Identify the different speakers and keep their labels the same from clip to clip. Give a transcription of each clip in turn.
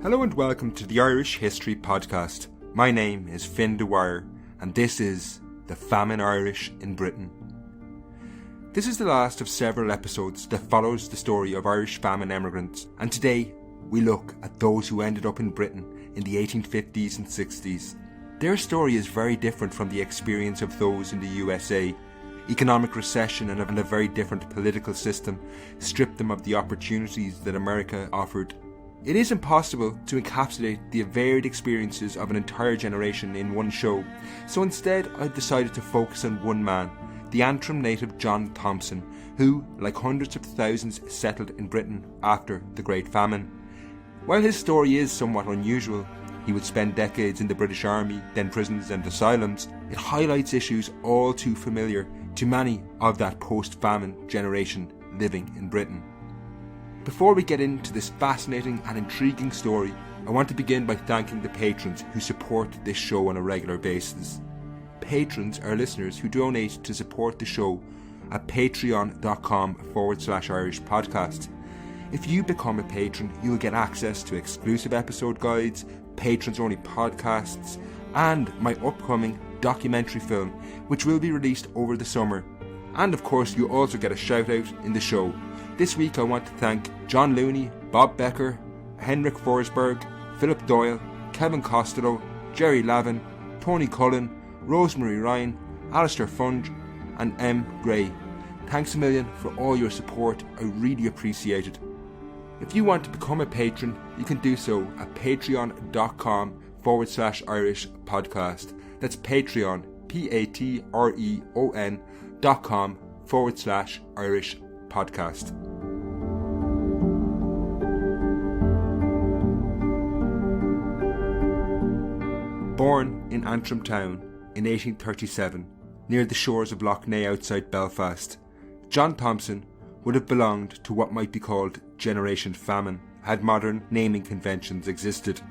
Speaker 1: Hello and welcome to the Irish History Podcast. My name is Finn Dwyer and this is the Famine Irish in Britain. This is the last of several episodes that follows the story of Irish famine emigrants, and today we look at those who ended up in Britain in the 1850s and 60s. Their story is very different from the experience of those in the USA. Economic recession and a very different political system stripped them of the opportunities that America offered. It is impossible to encapsulate the varied experiences of an entire generation in one show, so instead I've decided to focus on one man, the Antrim native John Thompson, who, like hundreds of thousands, settled in Britain after the Great Famine. While his story is somewhat unusual, he would spend decades in the British Army, then prisons and asylums. It highlights issues all too familiar to many of that post-famine generation living in Britain. Before we get into this fascinating and intriguing story, I want to begin by thanking the patrons who support this show on a regular basis. Patrons are listeners who donate to support the show at patreon.com/Irish podcast. If you become a patron, you will get access to exclusive episode guides, patrons-only podcasts, and my upcoming documentary film, which will be released over the summer. And of course, you also get a shout out in the show. This week I want to thank John Looney, Bob Becker, Henrik Forsberg, Philip Doyle, Kevin Costello, Jerry Lavin, Tony Cullen, Rosemary Ryan, Alistair Funge and M. Gray. Thanks a million for all your support, I really appreciate it. If you want to become a patron, you can do so at patreon.com/Irish podcast. That's Patreon, patreon.com/Irish podcast. Born in Antrim town in 1837, near the shores of Lough Neagh outside Belfast, John Thompson would have belonged to what might be called Generation Famine, had modern naming conventions existed.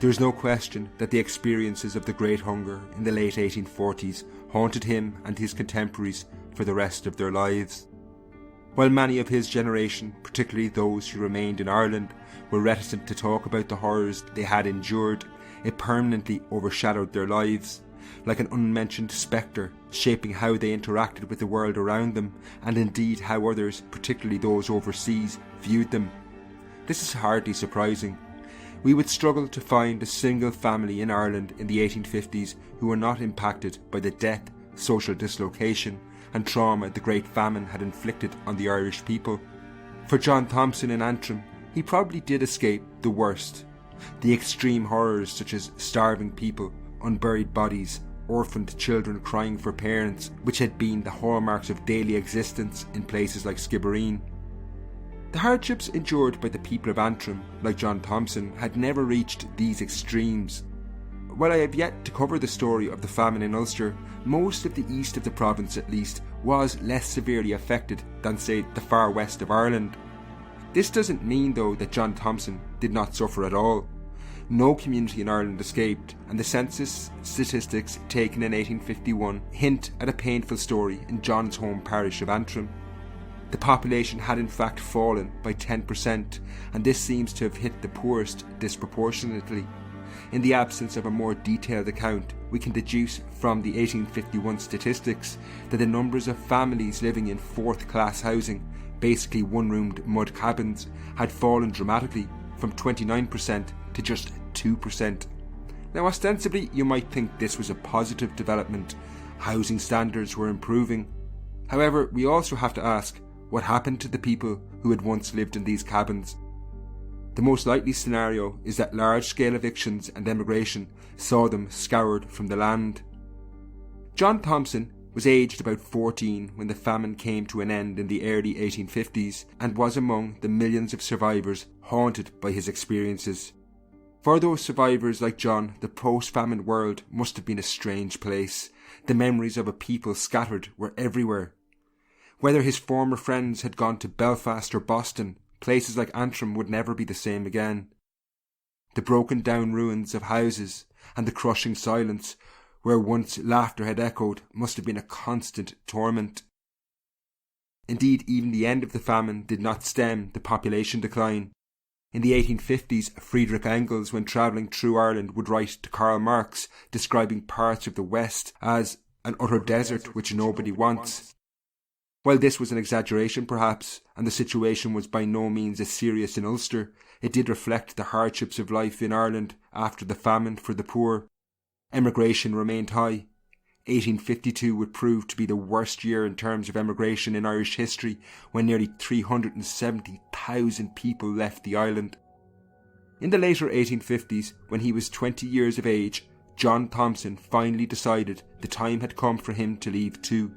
Speaker 1: There is no question that the experiences of the Great Hunger in the late 1840s haunted him and his contemporaries for the rest of their lives. While many of his generation, particularly those who remained in Ireland, were reticent to talk about the horrors they had endured, it permanently overshadowed their lives, like an unmentioned spectre, shaping how they interacted with the world around them, and indeed how others, particularly those overseas, viewed them. This is hardly surprising. We would struggle to find a single family in Ireland in the 1850s who were not impacted by the death, social dislocation and trauma the Great Famine had inflicted on the Irish people. For John Thompson in Antrim, he probably did escape the worst. The extreme horrors such as starving people, unburied bodies, orphaned children crying for parents, which had been the hallmarks of daily existence in places like Skibbereen. The hardships endured by the people of Antrim, like John Thompson, had never reached these extremes. While I have yet to cover the story of the famine in Ulster, most of the east of the province at least was less severely affected than, say, the far west of Ireland. This doesn't mean though that John Thompson did not suffer at all. No community in Ireland escaped, and the census statistics taken in 1851 hint at a painful story in John's home parish of Antrim. The population had in fact fallen by 10%, and this seems to have hit the poorest disproportionately. In the absence of a more detailed account, we can deduce from the 1851 statistics that the numbers of families living in fourth-class housing, basically one-roomed mud cabins, had fallen dramatically from 29% to just 2%. Now, ostensibly, you might think this was a positive development. Housing standards were improving. However, we also have to ask, what happened to the people who had once lived in these cabins? The most likely scenario is that large-scale evictions and emigration saw them scoured from the land. John Thompson was aged about 14 when the famine came to an end in the early 1850s and was among the millions of survivors haunted by his experiences. For those survivors like John, the post-famine world must have been a strange place. The memories of a people scattered were everywhere. Whether his former friends had gone to Belfast or Boston, places like Antrim would never be the same again. The broken down ruins of houses and the crushing silence where once laughter had echoed must have been a constant torment. Indeed, even the end of the famine did not stem the population decline. In the 1850s, Friedrich Engels, when travelling through Ireland, would write to Karl Marx, describing parts of the West as an utter desert which nobody wants. While this was an exaggeration perhaps, and the situation was by no means as serious in Ulster, it did reflect the hardships of life in Ireland after the famine for the poor. Emigration remained high. 1852 would prove to be the worst year in terms of emigration in Irish history, when nearly 370,000 people left the island. In the later 1850s, when he was 20 years of age, John Thompson finally decided the time had come for him to leave too.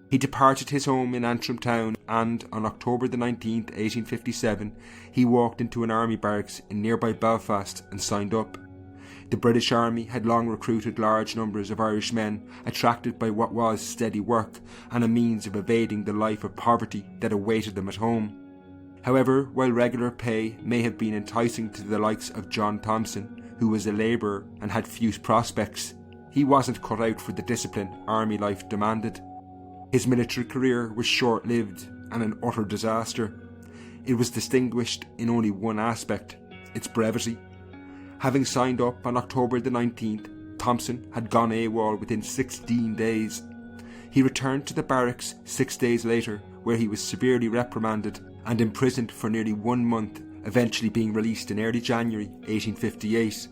Speaker 1: He departed his home in Antrim town, and on October the 19th, 1857, he walked into an army barracks in nearby Belfast and signed up. The British Army had long recruited large numbers of Irish men, attracted by what was steady work and a means of evading the life of poverty that awaited them at home. However, while regular pay may have been enticing to the likes of John Thompson, who was a labourer and had few prospects, he wasn't cut out for the discipline army life demanded. His military career was short-lived and an utter disaster. It was distinguished in only one aspect: its brevity. Having signed up on October the 19th, Thompson had gone AWOL within 16 days. He returned to the barracks 6 days later, where he was severely reprimanded and imprisoned for nearly 1 month, eventually being released in early January 1858.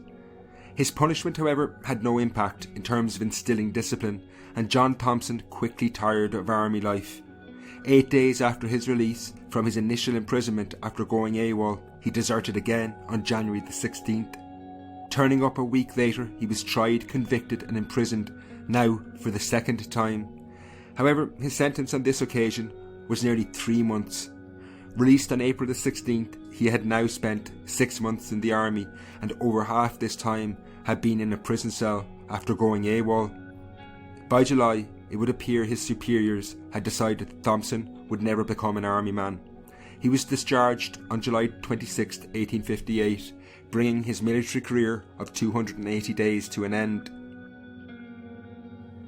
Speaker 1: His punishment, however, had no impact in terms of instilling discipline, and John Thompson quickly tired of army life. 8 days after his release from his initial imprisonment after going AWOL, he deserted again on January the 16th. Turning up a week later, he was tried, convicted and imprisoned, now for the second time. However, his sentence on this occasion was nearly 3 months. Released on April the 16th, he had now spent 6 months in the army, and over half this time had been in a prison cell after going AWOL. By July, it would appear his superiors had decided that Thompson would never become an army man. He was discharged on July 26, 1858, bringing his military career of 280 days to an end.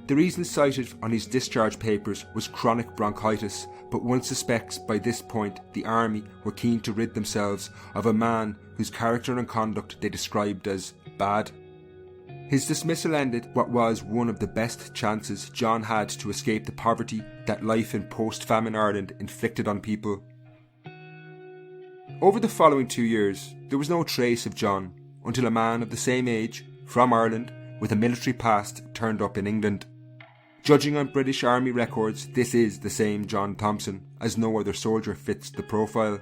Speaker 1: The reason cited on his discharge papers was chronic bronchitis, but one suspects by this point the army were keen to rid themselves of a man whose character and conduct they described as bad. His dismissal ended what was one of the best chances John had to escape the poverty that life in post-famine Ireland inflicted on people. Over the following 2 years, there was no trace of John, until a man of the same age, from Ireland, with a military past, turned up in England. Judging on British Army records, this is the same John Thompson, as no other soldier fits the profile.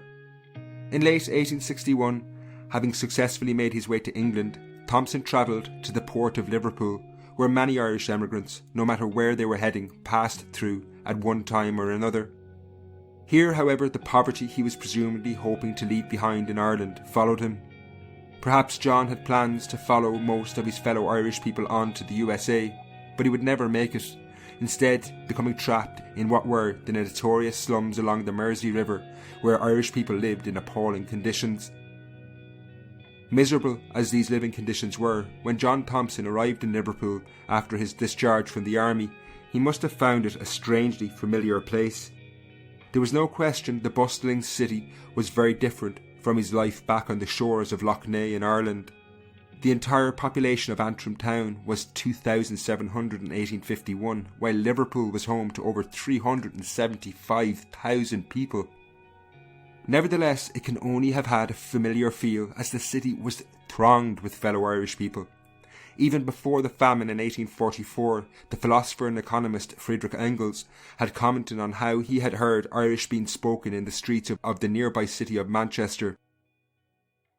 Speaker 1: In late 1861, having successfully made his way to England, Thompson travelled to the port of Liverpool, where many Irish emigrants, no matter where they were heading, passed through at one time or another. Here, however, the poverty he was presumably hoping to leave behind in Ireland followed him. Perhaps John had plans to follow most of his fellow Irish people on to the USA, but he would never make it, instead becoming trapped in what were the notorious slums along the Mersey River, where Irish people lived in appalling conditions. Miserable as these living conditions were, when John Thompson arrived in Liverpool after his discharge from the army, he must have found it a strangely familiar place. There was no question the bustling city was very different from his life back on the shores of Lough Neagh in Ireland. The entire population of Antrim town was 2,700 in 1851, while Liverpool was home to over 375,000 people. Nevertheless, it can only have had a familiar feel, as the city was thronged with fellow Irish people. Even before the famine in 1844, the philosopher and economist Friedrich Engels had commented on how he had heard Irish being spoken in the streets of the nearby city of Manchester.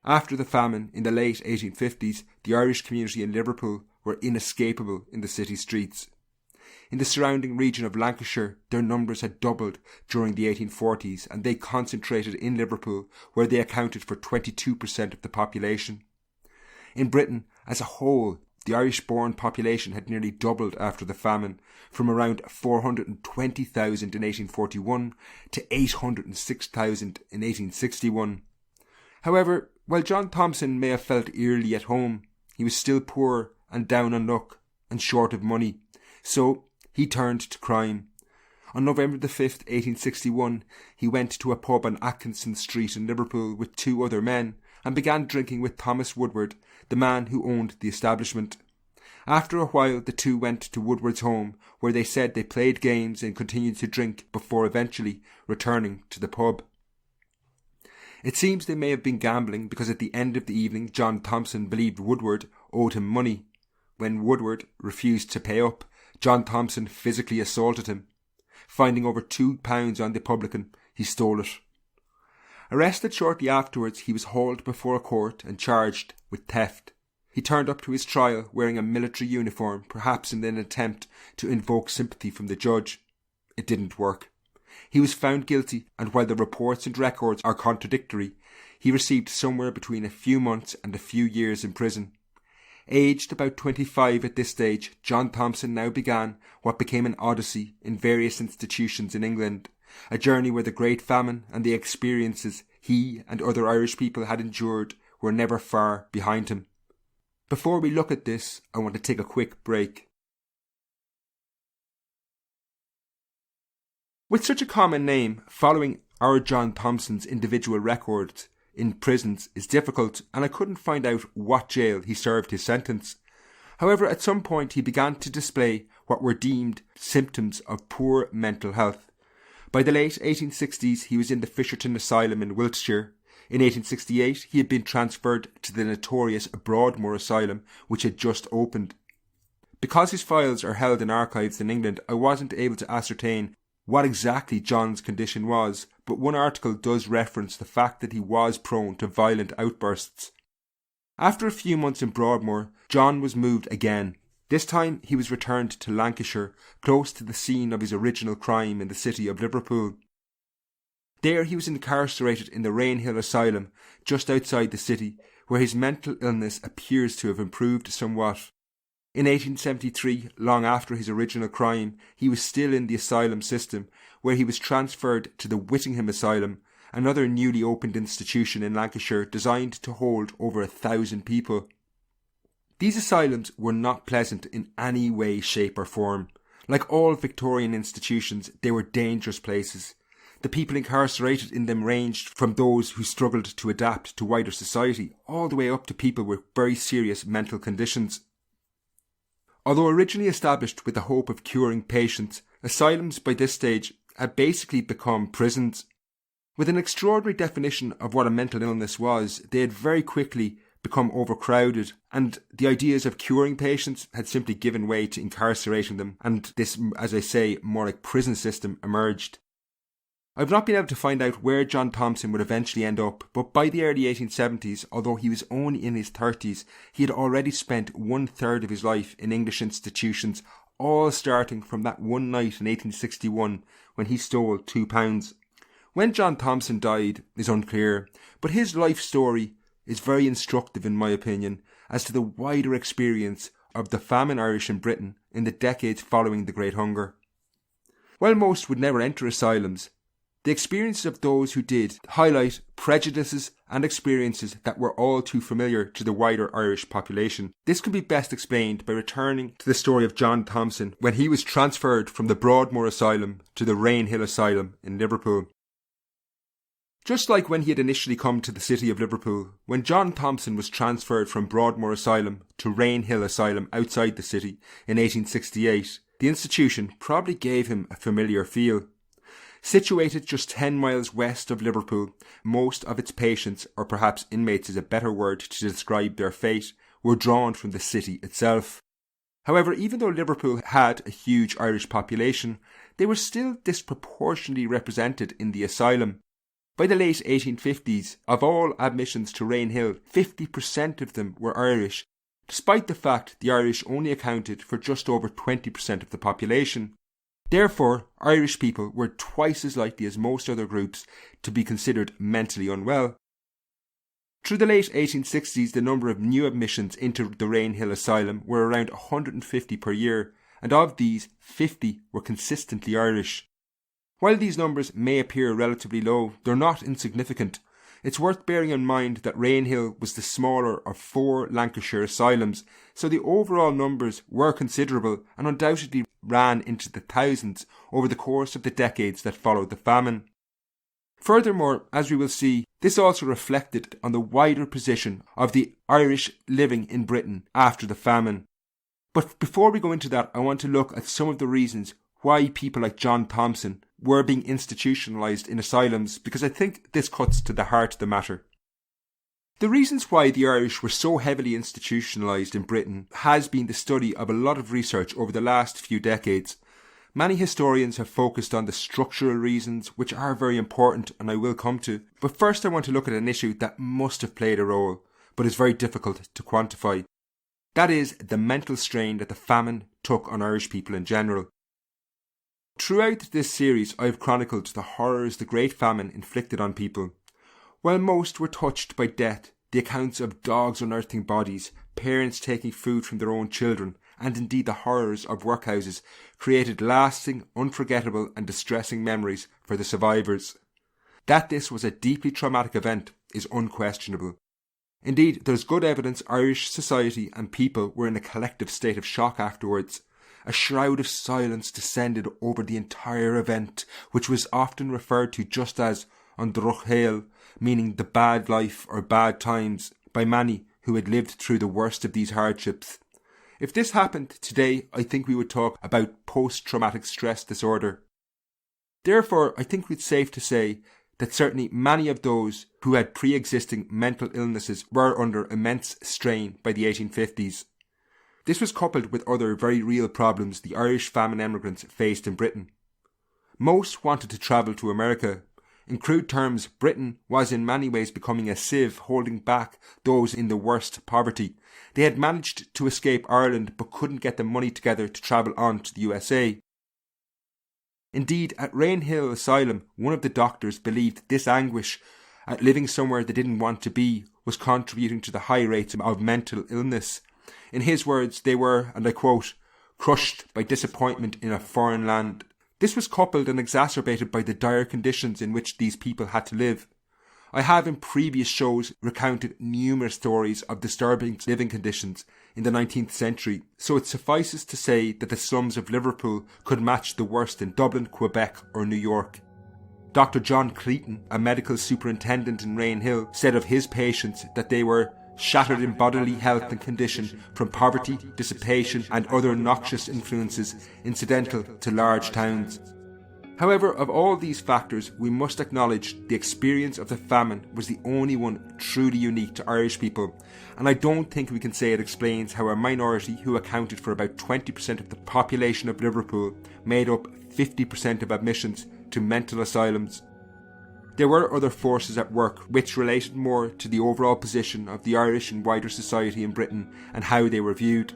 Speaker 1: After the famine in the late 1850s, the Irish community in Liverpool were inescapable in the city streets. In the surrounding region of Lancashire, their numbers had doubled during the 1840s, and they concentrated in Liverpool, where they accounted for 22% of the population. In Britain as a whole, the Irish-born population had nearly doubled after the famine, from around 420,000 in 1841 to 806,000 in 1861. However, while John Thompson may have felt eerily at home, he was still poor and down on luck and short of money, so he turned to crime. On November the 5th, 1861, he went to a pub on Atkinson Street in Liverpool with two other men and began drinking with Thomas Woodward, the man who owned the establishment. After a while, the two went to Woodward's home, where they said they played games and continued to drink before eventually returning to the pub. It seems they may have been gambling because at the end of the evening, John Thompson believed Woodward owed him money. When Woodward refused to pay up, John Thompson physically assaulted him. Finding over £2 on the publican, he stole it. Arrested shortly afterwards, he was hauled before a court and charged with theft. He turned up to his trial wearing a military uniform, perhaps in an attempt to invoke sympathy from the judge. It didn't work. He was found guilty, and while the reports and records are contradictory, he received somewhere between a few months and a few years in prison. Aged about 25 at this stage, John Thompson now began what became an odyssey in various institutions in England, a journey where the Great Famine and the experiences he and other Irish people had endured were never far behind him. Before we look at this, I want to take a quick break. With such a common name, following our John Thompson's individual records in prisons is difficult, and I couldn't find out what jail he served his sentence. However, at some point he began to display what were deemed symptoms of poor mental health. By the late 1860s, he was in the Fisherton Asylum in Wiltshire. In 1868, he had been transferred to the notorious Broadmoor Asylum, which had just opened. Because his files are held in archives in England, I wasn't able to ascertain what exactly John's condition was, but one article does reference the fact that he was prone to violent outbursts. After a few months in Broadmoor, John was moved again. This time he was returned to Lancashire, close to the scene of his original crime in the city of Liverpool. There he was incarcerated in the Rainhill asylum, just outside the city, where his mental illness appears to have improved somewhat. In 1873, long after his original crime, he was still in the asylum system, where he was transferred to the Whittingham Asylum, another newly opened institution in Lancashire designed to hold over 1,000 people. These asylums were not pleasant in any way, shape or form. Like all Victorian institutions, they were dangerous places. The people incarcerated in them ranged from those who struggled to adapt to wider society, all the way up to people with very serious mental conditions. Although originally established with the hope of curing patients, asylums by this stage had basically become prisons. With an extraordinary definition of what a mental illness was, they had very quickly become overcrowded, and the ideas of curing patients had simply given way to incarcerating them, and this, as I say, more like prison system emerged. I've not been able to find out where John Thompson would eventually end up, but by the early 1870s, although he was only in his 30s, he had already spent 1/3 of his life in English institutions, all starting from that one night in 1861 when he stole £2. When John Thompson died is unclear, but his life story is very instructive in my opinion as to the wider experience of the Famine Irish in Britain in the decades following the Great Hunger. While most would never enter asylums, the experiences of those who did highlight prejudices and experiences that were all too familiar to the wider Irish population. This can be best explained by returning to the story of John Thompson when he was transferred from the Broadmoor Asylum to the Rainhill Asylum in Liverpool. Just like when he had initially come to the city of Liverpool, when John Thompson was transferred from Broadmoor Asylum to Rainhill Asylum outside the city in 1868, the institution probably gave him a familiar feel. Situated just 10 miles west of Liverpool, most of its patients, or perhaps inmates is a better word to describe their fate, were drawn from the city itself. However, even though Liverpool had a huge Irish population, they were still disproportionately represented in the asylum. By the late 1850s, of all admissions to Rainhill, 50% of them were Irish, despite the fact the Irish only accounted for just over 20% of the population. Therefore, Irish people were twice as likely as most other groups to be considered mentally unwell. Through the late 1860s, the number of new admissions into the Rainhill Asylum were around 150 per year, and of these, 50 were consistently Irish. While these numbers may appear relatively low, they're not insignificant. It's worth bearing in mind that Rainhill was the smaller of 4 Lancashire asylums, so the overall numbers were considerable and undoubtedly ran into the thousands over the course of the decades that followed the famine. Furthermore, as we will see, this also reflected on the wider position of the Irish living in Britain after the famine. But before we go into that, I want to look at some of the reasons why people like John Thompson were being institutionalised in asylums, because I think this cuts to the heart of the matter. The reasons why the Irish were so heavily institutionalised in Britain has been the study of a lot of research over the last few decades. Many historians have focused on the structural reasons, which are very important and I will come to. But first I want to look at an issue that must have played a role, but is very difficult to quantify. That is the mental strain that the famine took on Irish people in general. Throughout this series I have chronicled the horrors the Great Famine inflicted on people. While most were touched by death, the accounts of dogs unearthing bodies, parents taking food from their own children, and indeed the horrors of workhouses created lasting, unforgettable and distressing memories for the survivors. That this was a deeply traumatic event is unquestionable. Indeed, there is good evidence Irish society and people were in a collective state of shock afterwards. A shroud of silence descended over the entire event, which was often referred to just as an Rainhill, meaning the bad life or bad times, by many who had lived through the worst of these hardships. If this happened today, I think we would talk about post-traumatic stress disorder. Therefore, I think it's safe to say that certainly many of those who had pre-existing mental illnesses were under immense strain by the 1850s. This was coupled with other very real problems the Irish famine emigrants faced in Britain. Most wanted to travel to America. In crude terms, Britain was in many ways becoming a sieve holding back those in the worst poverty. They had managed to escape Ireland but couldn't get the money together to travel on to the USA. Indeed, at Rainhill Asylum, one of the doctors believed this anguish at living somewhere they didn't want to be was contributing to the high rates of mental illness. In his words, they were, and I quote, crushed by disappointment in a foreign land. This was coupled and exacerbated by the dire conditions in which these people had to live. I have in previous shows recounted numerous stories of disturbing living conditions in the 19th century, so it suffices to say that the slums of Liverpool could match the worst in Dublin, Quebec or New York. Dr. John Cleaton, a medical superintendent in Rainhill, said of his patients that they were shattered in bodily health and condition from poverty, dissipation and other noxious influences incidental to large towns. However, of all these factors, we must acknowledge the experience of the famine was the only one truly unique to Irish people, and I don't think we can say it explains how a minority who accounted for about 20% of the population of Liverpool made up 50% of admissions to mental asylums. There were other forces at work which related more to the overall position of the Irish in wider society in Britain and how they were viewed.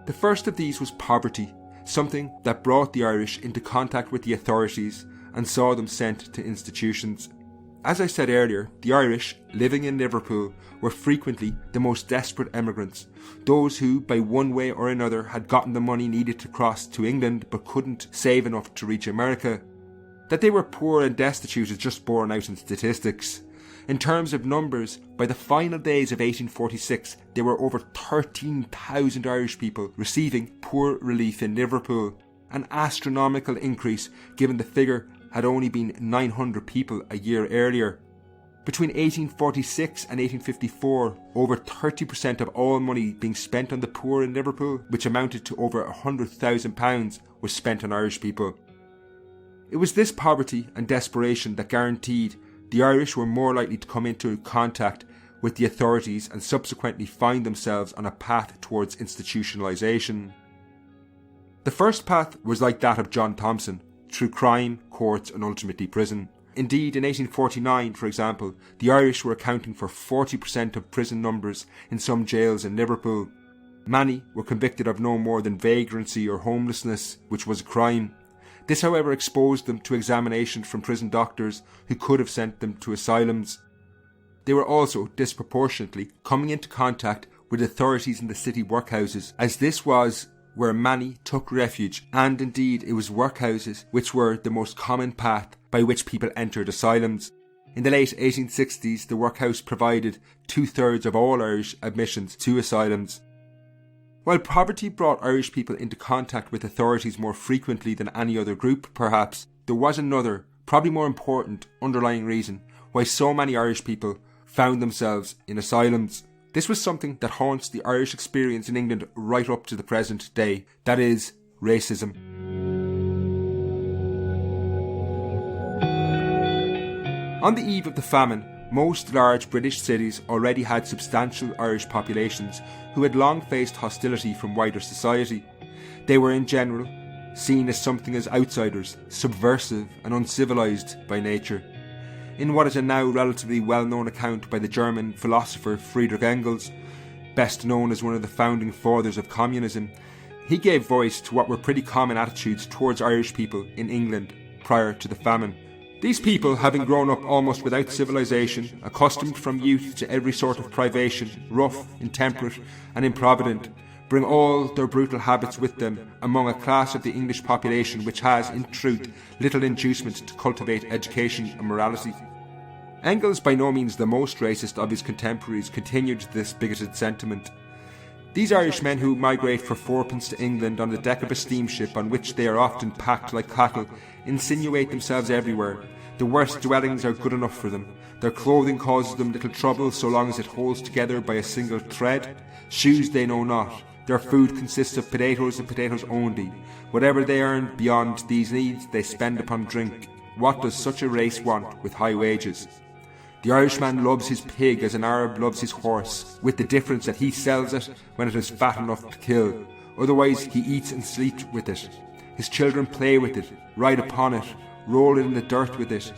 Speaker 1: The first of these was poverty, something that brought the Irish into contact with the authorities and saw them sent to institutions. As I said earlier, the Irish, living in Liverpool, were frequently the most desperate emigrants, those who, by one way or another, had gotten the money needed to cross to England but couldn't save enough to reach America. That they were poor and destitute is just borne out in statistics. In terms of numbers, by the final days of 1846, there were over 13,000 Irish people receiving poor relief in Liverpool, an astronomical increase given the figure had only been 900 people a year earlier. Between 1846 and 1854, over 30% of all money being spent on the poor in Liverpool, which amounted to over £100,000, was spent on Irish people. It was this poverty and desperation that guaranteed the Irish were more likely to come into contact with the authorities and subsequently find themselves on a path towards institutionalisation. The first path was like that of John Thompson, through crime, courts and ultimately prison. Indeed, in 1849, for example, the Irish were accounting for 40% of prison numbers in some jails in Liverpool. Many were convicted of no more than vagrancy or homelessness, which was a crime. This, however, exposed them to examination from prison doctors who could have sent them to asylums. They were also disproportionately coming into contact with authorities in the city workhouses, as this was where many took refuge, and indeed it was workhouses which were the most common path by which people entered asylums. In the late 1860s, the workhouse provided 2/3 of all Irish admissions to asylums. While poverty brought Irish people into contact with authorities more frequently than any other group, perhaps, there was another, probably more important, underlying reason why so many Irish people found themselves in asylums. This was something that haunts the Irish experience in England right up to the present day. That is, racism. On the eve of the famine, most large British cities already had substantial Irish populations who had long faced hostility from wider society. They were in general seen as something as outsiders, subversive and uncivilised by nature. In what is a now relatively well-known account by the German philosopher Friedrich Engels, best known as one of the founding fathers of communism, he gave voice to what were pretty common attitudes towards Irish people in England prior to the famine. These people, having grown up almost without civilization, accustomed from youth to every sort of privation, rough, intemperate and improvident, bring all their brutal habits with them among a class of the English population which has, in truth, little inducement to cultivate education and morality. Engels, by no means the most racist of his contemporaries, continued this bigoted sentiment. These Irishmen who migrate for fourpence to England on the deck of a steamship on which they are often packed like cattle insinuate themselves everywhere. The worst dwellings are good enough for them. Their clothing causes them little trouble so long as it holds together by a single thread. Shoes they know not. Their food consists of potatoes and potatoes only. Whatever they earn beyond these needs they spend upon drink. What does such a race want with high wages? The Irishman loves his pig as an Arab loves his horse, with the difference that he sells it when it is fat enough to kill. Otherwise he eats and sleeps with it. His children play with it, ride upon it, roll in the dirt with it,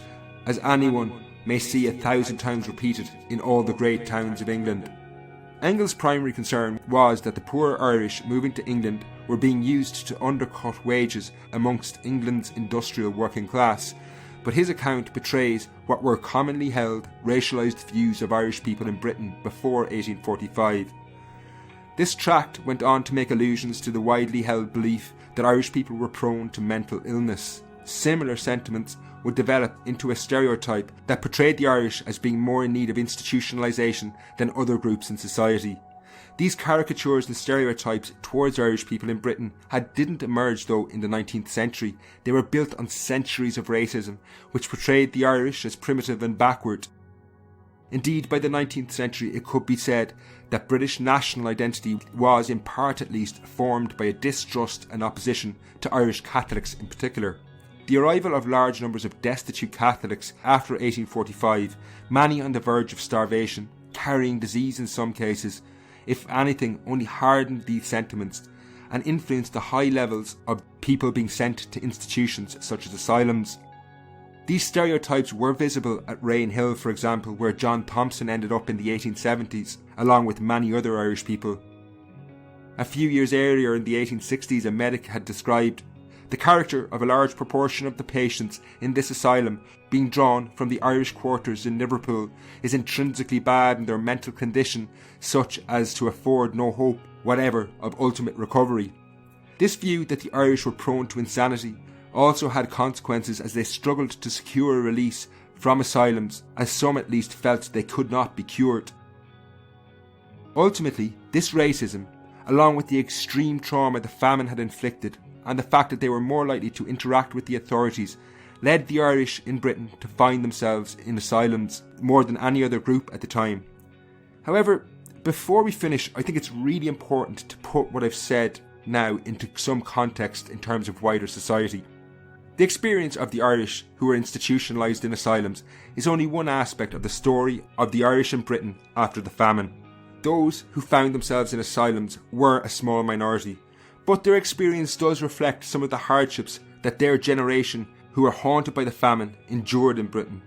Speaker 1: as anyone may see 1,000 times repeated in all the great towns of England. Engels' primary concern was that the poor Irish moving to England were being used to undercut wages amongst England's industrial working class, but his account betrays what were commonly held racialised views of Irish people in Britain before 1845. This tract went on to make allusions to the widely held belief that Irish people were prone to mental illness. Similar sentiments would develop into a stereotype that portrayed the Irish as being more in need of institutionalisation than other groups in society. These caricatures and stereotypes towards Irish people in Britain didn't emerge though in the 19th century. They were built on centuries of racism, which portrayed the Irish as primitive and backward. Indeed, by the 19th century it could be said that British national identity was, in part at least, formed by a distrust and opposition to Irish Catholics in particular. The arrival of large numbers of destitute Catholics after 1845, many on the verge of starvation, carrying disease in some cases, if anything, only hardened these sentiments and influenced the high levels of people being sent to institutions such as asylums. These stereotypes were visible at Rainhill, for example, where John Thompson ended up in the 1870s, along with many other Irish people. A few years earlier, in the 1860s, a medic had described the character of a large proportion of the patients in this asylum being drawn from the Irish quarters in Liverpool is intrinsically bad in their mental condition, such as to afford no hope whatever of ultimate recovery. This view that the Irish were prone to insanity also had consequences as they struggled to secure a release from asylums, as some at least felt they could not be cured. Ultimately, this racism, along with the extreme trauma the famine had inflicted, and the fact that they were more likely to interact with the authorities, led the Irish in Britain to find themselves in asylums more than any other group at the time. However, before we finish, I think it's really important to put what I've said now into some context in terms of wider society. The experience of the Irish who were institutionalised in asylums is only one aspect of the story of the Irish in Britain after the famine. Those who found themselves in asylums were a small minority, but their experience does reflect some of the hardships that their generation, who were haunted by the famine, endured in Britain.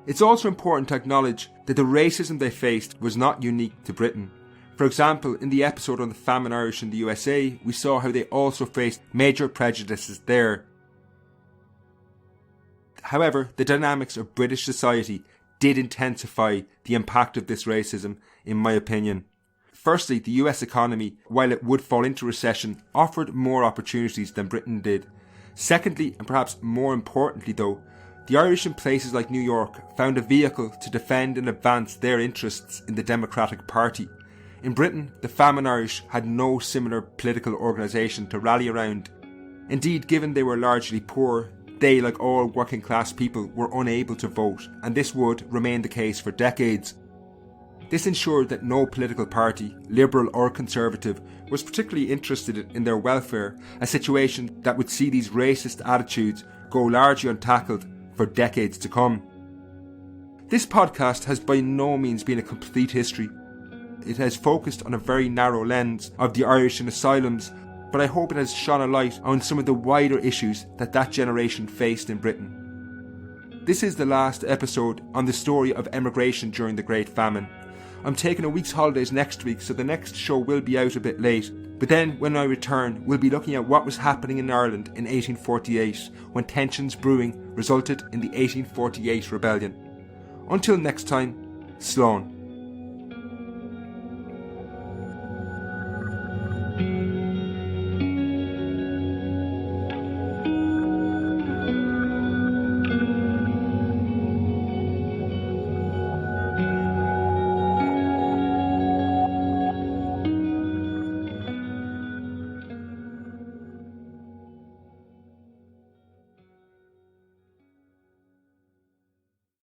Speaker 1: It's also important to acknowledge that the racism they faced was not unique to Britain. For example, in the episode on the Famine Irish in the USA, we saw how they also faced major prejudices there. However, the dynamics of British society did intensify the impact of this racism, in my opinion. Firstly, the US economy, while it would fall into recession, offered more opportunities than Britain did. Secondly, and perhaps more importantly though, the Irish in places like New York found a vehicle to defend and advance their interests in the Democratic Party. In Britain, the Famine Irish had no similar political organisation to rally around. Indeed, given they were largely poor, they, like all working class people, were unable to vote, and this would remain the case for decades. This ensured that no political party, Liberal or Conservative, was particularly interested in their welfare, a situation that would see these racist attitudes go largely untackled for decades to come. This podcast has by no means been a complete history. It has focused on a very narrow lens of the Irish in asylums, but I hope it has shone a light on some of the wider issues that generation faced in Britain. This is the last episode on the story of emigration during the Great Famine. I'm taking a week's holidays next week, so the next show will be out a bit late. But then, when I return, we'll be looking at what was happening in Ireland in 1848, when tensions brewing resulted in the 1848 rebellion. Until next time, Slán.